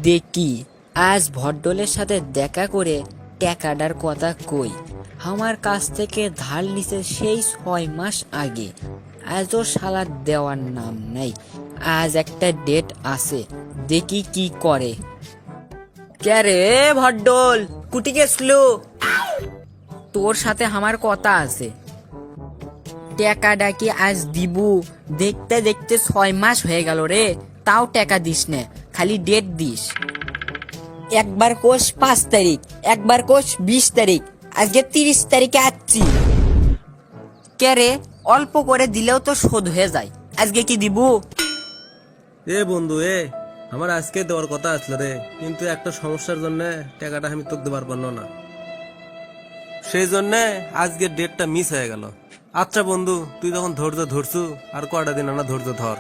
দেখি আজ ভদ্দলের সাথে দেখা করে টাকাটার কথা কই। আমার কাছ থেকে ধার নিছে সেই 6 মাস আগে, আজও শালা দেওয়ার নাম নাই। আজ একটা ডেট আছে, দেখি কি করে। কে রে ভদ্দল, কুটি গেছিল? তোর সাথে আমার কথা আছে। টাকাটা কি আজ দিবু? দেখতে দেখতে 6 মাস হয়ে গেল রে, তাও টাকা দিস নে, খালি ডেট দিস। একবার কোষ 5 তারিখ, একবার কোষ 20 তারিখ, আজকে 30 তারিখে আসছি। কে রে, অল্প করে দিলেও তো শোধ হয়ে যায়, আজকে কি দিবু? এ বন্ধু আমার আজকে দেওয়ার কথা আসলো রে, কিন্তু একটা সমস্যার জন্য টাকাটা আমি তোকে দেবার পারলো না, সেই জন্য আজকে ডেটটা মিস হয়ে গেল। আচ্ছা বন্ধু, তুই যখন ধৈর্য ধরছু, আর কয়টা দিন না ধৈর্য ধর।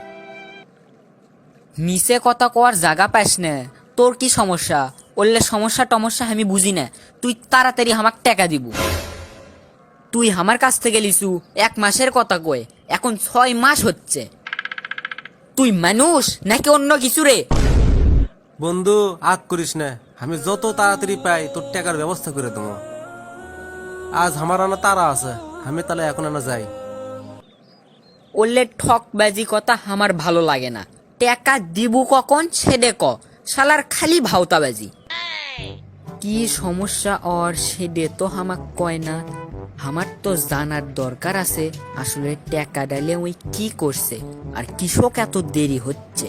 মিশে কথা কওয়ার জায়গা পাস না। তোর কি সমস্যা? বললে সমস্যা টমস্যা আমি বুঝি না। তুই তাড়াতাড়ি আমাকে টাকা দিব। তুই আমার কাছ থেকে লিছু 1 মাসের কথা কয়ে, এখন 6 মাস হচ্ছে। তুই মানুষ নাকি অন্য কিছু রে? বন্ধু আগ করিস না, আমি যত তাড়াতাড়ি পাই তোর টাকার ব্যবস্থা করে দেবো। আজ আমার আনা তারা আছে, আমি তাহলে এখন আনা যাই। ওলে ঠকবাজি কথা আমার ভালো লাগে না। টাকা দিব কখন সেদে ক, শালার খালি ভাওতাবাজি। কি সমস্যা ওর সেদে তো আমাক কয় না। আমার তো জানার দরকার আছে আসলে টাকা ডালে ওই কি করছে আর কৃষক এত দেরি হচ্ছে।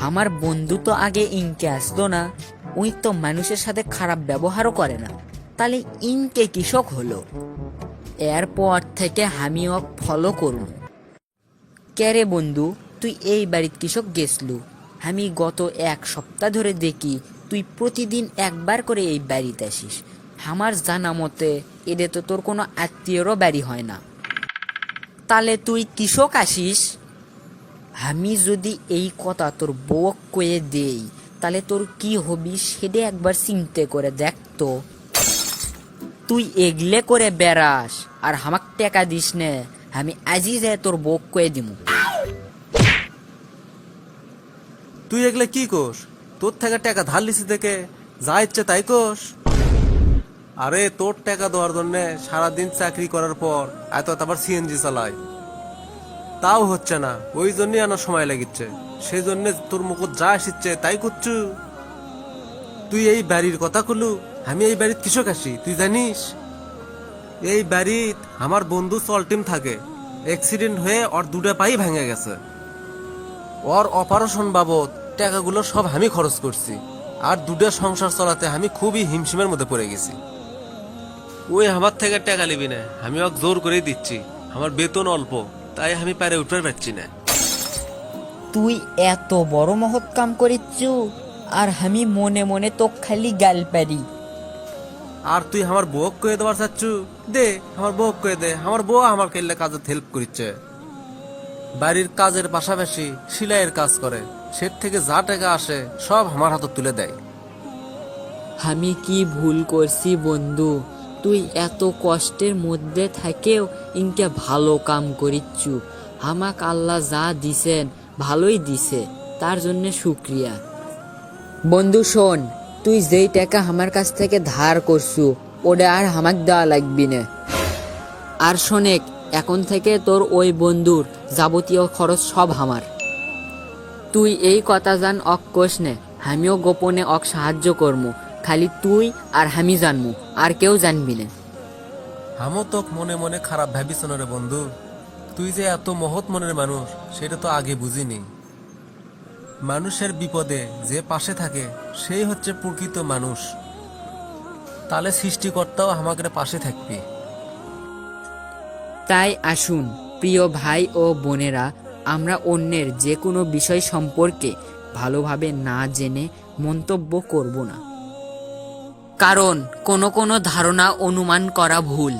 আমার বন্ধু তো আগে ইনকে আসতো না, ওই তো মানুষের সাথে খারাপ ব্যবহারও করে না, তাহলে ইনকে কৃষক হলো। এরপর থেকে আমি ওকে ফলো করব। ক্যারে বন্ধু, তুই এই বাড়ির কৃষক গেছলু? আমি গত 1 সপ্তাহ ধরে দেখি তুই প্রতিদিন একবার করে এই বাড়িতে আসিস। আমার জানা মতে এদের তো তোর কোনো আত্মীয়রও বাড়ি হয় না, তাহলে তুই কৃষক আসিস? আমি যদি এই কথা তোর বউ কয়ে দেই, তাহলে তোর কি হবি সেটা একবার চিন্তা করে দেখ তো। তুই এগলে করে বেড়াস আর আমাক টাকা দিস নে, আমি আজই যায় তোর বউ কয়ে দিমু। তুই এগুলো কি কোস? তোর থেকে টাকা ধার লিছি দেখে যা ইচ্ছে তাই কোস? আরে তোর টাকা দেওয়ার জন্য সারাদিন চাকরি করার পর এত আবার সিএনজি চালায়, তাও হচ্ছে না, ওই জন্যই আমার সময় লাগিচ্ছে। সেই জন্য তোর মুখ যা আসছে তাই করছু। তুই এই বাড়ির কথা কলু, আমি এই বাড়ির কৃষক আসি, তুই জানিস? এই বাড়িত আমার বন্ধু চলটিম থাকে, অ্যাক্সিডেন্ট হয়ে ওর 2টা পাই ভেঙে গেছে। ওর অপারেশন বাবদ টাকাগুলো সব আমি খরচ করছি, আর 2টা সংসার চালাতে আমি খুবই হিমশিমের মধ্যে পড়ে গেছি। ওই আমার থেকে টাকা নিবি না, আমি ওকে জোর করেই দিচ্ছি। আমার বেতন অল্প, তাই আমি পারে উঠতে পারছি না। তুই এত বড় মহৎ কাম করিচ্ছু, আর আমি মনে মনে তো খালি গাল পারি। আর তুই আমার বউ কয়ে দেওয়ার চাচ্ছু? দে, আমার বউ কয়ে দে। আমার বউ আমার কেলে কাজে হেল্প করিচ্ছে, বাড়ির কাজের পাশাপাশি সেলাইয়ের কাজ করে, সে থেকে যা টাকা আসে সব আমার হাতে তুলে দেয়। আমি কি ভুল করছি বন্ধু? তুই এত কষ্টের মধ্যে থাকেও ইনকে ভালো কাম করিচ্ছু। আমাক আল্লাহ যা দিছেন ভালোই দিছে, তার জন্য শুক্রিয়া। বন্ধু শোন, তুই যেই টাকা আমার কাছ থেকে ধার করছু ওটা আর আমাক দেওয়া লাগবি না। আর শোনেক, এখন থেকে তোর ওই বন্ধুর যাবতীয় খরচ সব আমার। তুই এই কথা জান অক কোষ নে, আমিও গোপনে অক সাহায্য করমু, খালি তুই আর আমি জানমু, আর কেউ জানবি না। আমও তো মনে মনে খারাপ ভাবিস না রে বন্ধু, তুই যে এত মহৎ মনের মানুষ সেটা তো আগে বুঝিনি। মানুষের বিপদে যে পাশে থাকে সেই হচ্ছে প্রকৃত মানুষ, তাহলে সৃষ্টিকর্তাও আমাদের পাশে থাকবি। তাই আসুন প্রিয় ভাই ও বোনেরা, আমরা অন্যের যে কোনো বিষয় সম্পর্কে ভালোভাবে না জেনে মন্তব্য করব না, কারণ কোনো ধারণা অনুমান করা ভুল।